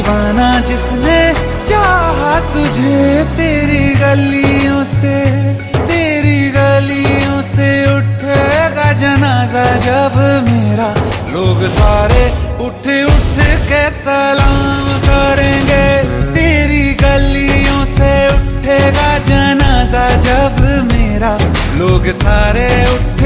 दीवाना जिसने चाहा तुझे, तेरी गलियों से उठेगा जनाजा जब मेरा। लोग सारे उठ उठ के सलाम करेंगे, तेरी गलियों से उठेगा जनाजा जब मेरा। लोग सारे उठ